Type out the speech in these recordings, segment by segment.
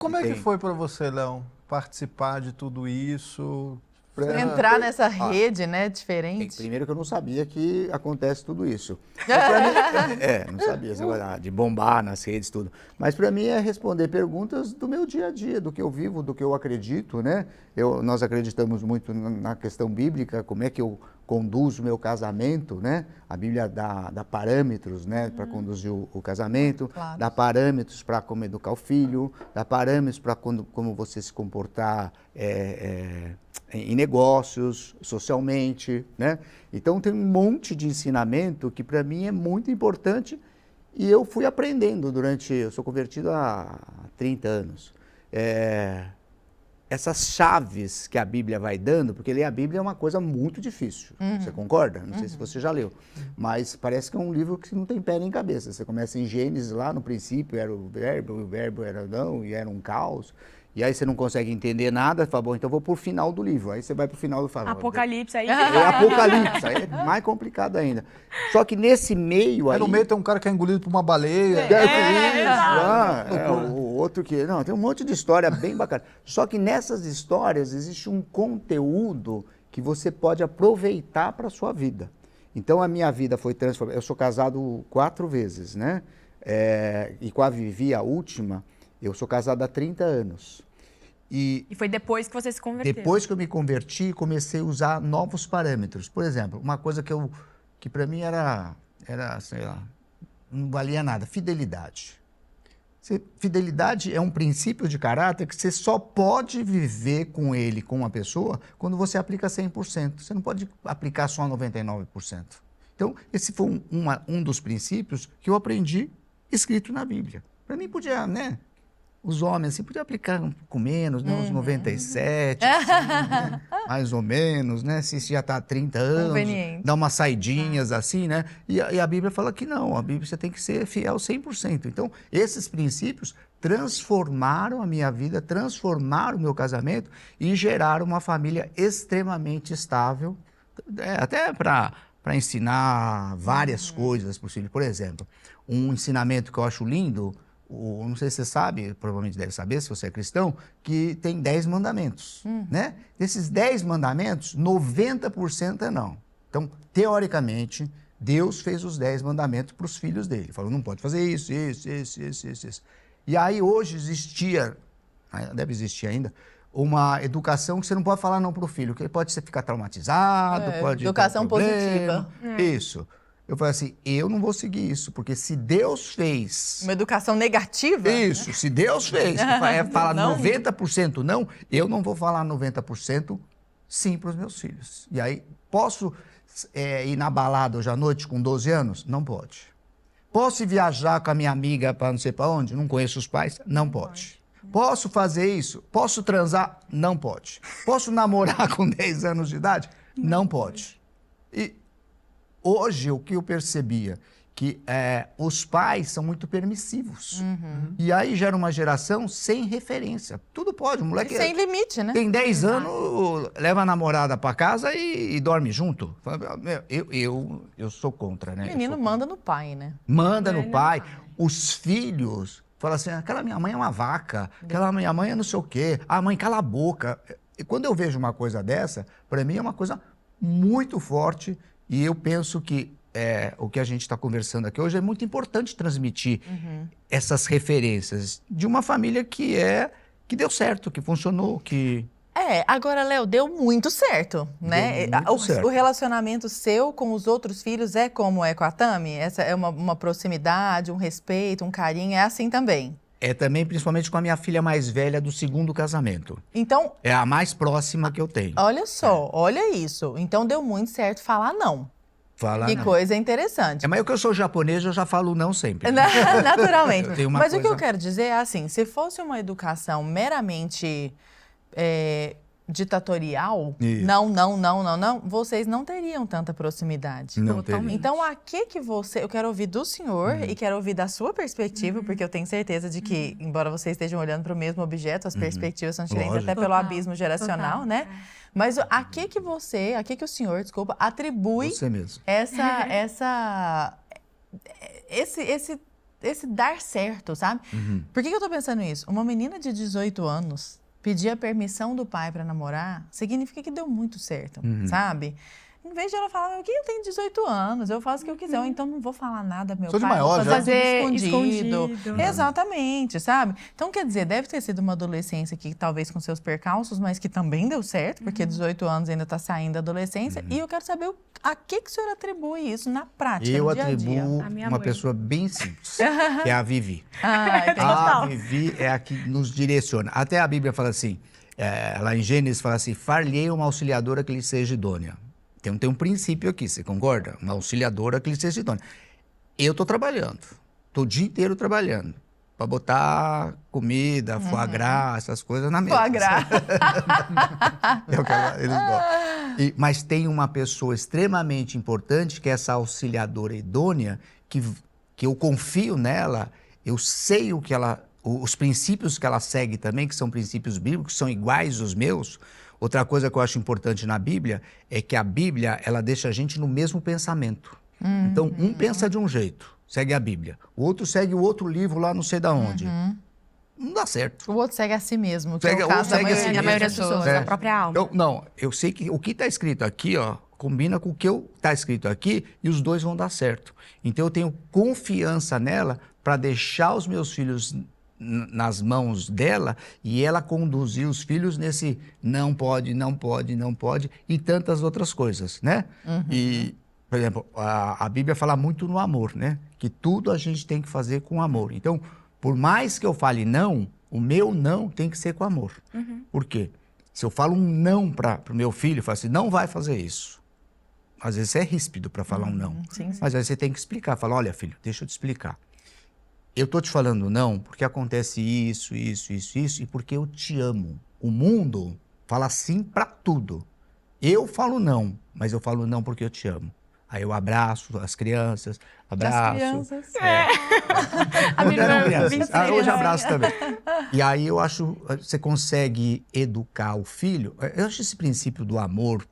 Como é que foi para você, Léo, participar de tudo isso? Entrar nessa rede, né, diferente. Primeiro que eu não sabia que acontece tudo isso. Mim, não sabia de bombar nas redes, tudo. Mas para mim é responder perguntas do meu dia a dia, do que eu vivo, do que eu acredito, né? Nós acreditamos muito na questão bíblica, como é que eu conduzo o meu casamento, né? A Bíblia dá parâmetros, né, para conduzir o casamento, Claro. dá parâmetros para como educar o filho, dá parâmetros para como você se comportar em negócios, socialmente, né? Então tem um monte de ensinamento que para mim é muito importante e eu fui aprendendo eu sou convertido há 30 anos. Essas chaves que a Bíblia vai dando, porque ler a Bíblia é uma coisa muito difícil, você concorda? Não sei se você já leu, mas parece que é um livro que não tem pé nem cabeça. Você começa em Gênesis, lá no princípio era o verbo era não, e era um caos. E aí você não consegue entender nada, fala, bom, então eu vou pro final do livro. Aí você vai pro final do fala, Apocalipse aí. Apocalipse, aí é mais complicado ainda. Só que nesse meio aí... no meio tem um cara que é engolido por uma baleia. O outro que... Não, tem um monte de história bem bacana. Só que nessas histórias existe um conteúdo que você pode aproveitar para a sua vida. Então a minha vida foi transformada. Eu sou casado 4 vezes, né? E com a Vivi, a última... Eu sou casado há 30 anos. E foi depois que você se converteu? Depois que eu me converti, comecei a usar novos parâmetros. Por exemplo, uma coisa que para mim era, sei lá, não valia nada, fidelidade. Fidelidade é um princípio de caráter que você só pode viver com ele, com uma pessoa, quando você aplica 100%. Você não pode aplicar só 99%. Então, esse foi um dos princípios que eu aprendi escrito na Bíblia. Para mim podia, né? Os homens, assim, podiam aplicar um pouco menos, né? Uns 97, assim, né? Mais ou menos, né? Se já está há 30 anos, dá umas saidinhas, assim, né? E a Bíblia fala que não, a Bíblia você tem que ser fiel 100%. Então, esses princípios transformaram a minha vida, transformaram o meu casamento e geraram uma família extremamente estável, até para ensinar várias coisas para os filhos. Por exemplo, um ensinamento que eu acho lindo... Não sei se você sabe, provavelmente deve saber, se você é cristão, que tem 10 mandamentos, né? Desses 10 mandamentos, 90% é não. Então, teoricamente, Deus fez os 10 mandamentos para os filhos dele. Falou, não pode fazer isso. E aí, hoje existia, deve existir ainda, uma educação que você não pode falar não para o filho, que ele pode ficar traumatizado, pode... Educação positiva. Isso. Eu falei assim, eu não vou seguir isso, porque se Deus fez... Uma educação negativa? Isso, se Deus fez, fala 90% não, eu não vou falar 90% sim para os meus filhos. E aí, posso ir na balada hoje à noite com 12 anos? Não pode. Posso viajar com a minha amiga para não sei para onde? Não conheço os pais? Não pode. Posso fazer isso? Posso transar? Não pode. Posso namorar com 10 anos de idade? Não pode. E... hoje, o que eu percebia, que os pais são muito permissivos. E aí gera uma geração sem referência. Tudo pode, o moleque... sem limite, né? Tem 10 anos, leva a namorada para casa e dorme junto. Eu sou contra, né? O menino manda no pai, né? Manda no pai. Os filhos falam assim, aquela minha mãe é uma vaca, aquela minha mãe é não sei o quê. Ah, mãe, cala a boca. E quando eu vejo uma coisa dessa, para mim é uma coisa muito forte. E eu penso que o que a gente está conversando aqui hoje é muito importante transmitir essas referências de uma família que deu certo, que funcionou, que... Agora, Léo, deu muito certo, né? Certo. O relacionamento seu com os outros filhos é como é com a Tami? Essa é uma proximidade, um respeito, um carinho, é assim também? É também, principalmente com a minha filha mais velha do 2º casamento. Então... é a mais próxima que eu tenho. Olha só, olha isso. Então deu muito certo falar não. Que coisa interessante. Mas que eu sou japonês, eu já falo não sempre. Naturalmente. Mas o que eu quero dizer é assim, se fosse uma educação meramente ditatorial, não, vocês não teriam tanta proximidade. Não teria. Então, a que você... eu quero ouvir do senhor e quero ouvir da sua perspectiva, porque eu tenho certeza de que, embora vocês estejam olhando para o mesmo objeto, as perspectivas são diferentes até pelo abismo geracional, né? Mas a que o senhor, desculpa, atribui você mesmo. esse esse dar certo, sabe? Por que eu tô pensando isso? Uma menina de 18 anos pedir a permissão do pai para namorar significa que deu muito certo, sabe? Em vez de ela falar, eu tenho 18 anos, eu faço o que eu quiser, ou então não vou falar nada, meu Sou de pai, maior, vou fazer já. escondido. Exatamente, sabe? Então, quer dizer, deve ter sido uma adolescência que talvez com seus percalços, mas que também deu certo, porque 18 anos ainda está saindo da adolescência, e eu quero saber a que o senhor atribui isso na prática, Eu no dia a dia. atribuo uma pessoa bem simples, que é a Vivi. Entendi. A Vivi é a que nos direciona. Até a Bíblia fala assim, lá em Gênesis fala assim, far-lhe uma auxiliadora que lhe seja idônea. Então tem um princípio aqui, você concorda? Uma auxiliadora que lhe seja idônea. Eu estou trabalhando, estou o dia inteiro trabalhando, para botar comida, foie gras, essas coisas na mesa. Foie gras. Eles gostam. Mas tem uma pessoa extremamente importante, que é essa auxiliadora idônea, que eu confio nela, eu sei o que ela, os princípios que ela segue também, que são princípios bíblicos, são iguais aos meus. Outra coisa que eu acho importante na Bíblia é que a Bíblia, ela deixa a gente no mesmo pensamento. Então, um pensa de um jeito, segue a Bíblia. O outro segue o outro livro lá não sei de onde. Não dá certo. O outro segue a si mesmo, que Segue- é o ou caso da segue a si maioria das mesmo. pessoas. A própria alma. Eu sei que o que está escrito aqui, ó, combina com o que está escrito aqui e os dois vão dar certo. Então, eu tenho confiança nela para deixar os meus filhos nas mãos dela e ela conduzir os filhos nesse não pode, não pode, não pode e tantas outras coisas, né? E, por exemplo, a Bíblia fala muito no amor, né? Que tudo a gente tem que fazer com amor. Então, por mais que eu fale não, o meu não tem que ser com amor. Por quê? Se eu falo um não para o meu filho, eu falo assim, não vai fazer isso. Às vezes é ríspido para falar um não. Sim, sim. Mas aí você tem que explicar. Fala, olha filho, deixa eu te explicar. Eu tô te falando não porque acontece isso, isso, isso, isso e porque eu te amo. O mundo fala sim para tudo. Eu falo não, mas eu falo não porque eu te amo. Aí eu abraço as crianças, abraço... As crianças. A minha irmã, crianças. 23 Hoje anos. abraço também. E aí eu acho, você consegue educar o filho. Eu acho esse princípio do amor,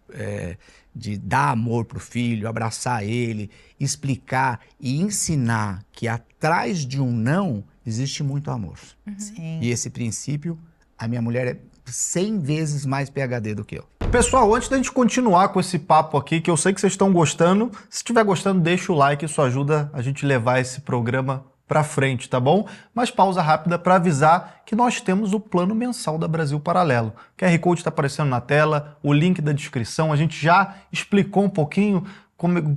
de dar amor pro filho, abraçar ele, explicar e ensinar que atrás de um não existe muito amor. Sim. E esse princípio, a minha mulher é 100 vezes mais PhD do que eu. Pessoal, antes da gente continuar com esse papo aqui, que eu sei que vocês estão gostando, se estiver gostando, deixa o like, isso ajuda a gente levar esse programa pra frente, tá bom? Mas pausa rápida para avisar que nós temos o plano mensal da Brasil Paralelo. O QR Code está aparecendo na tela, o link da descrição, a gente já explicou um pouquinho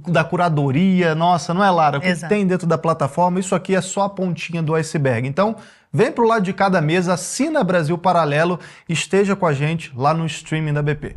da curadoria, nossa, não é, Lara? O que Exato. tem dentro da plataforma, isso aqui é só a pontinha do iceberg. Então, vem pro lado de cada mesa, assina Brasil Paralelo, esteja com a gente lá no streaming da BP.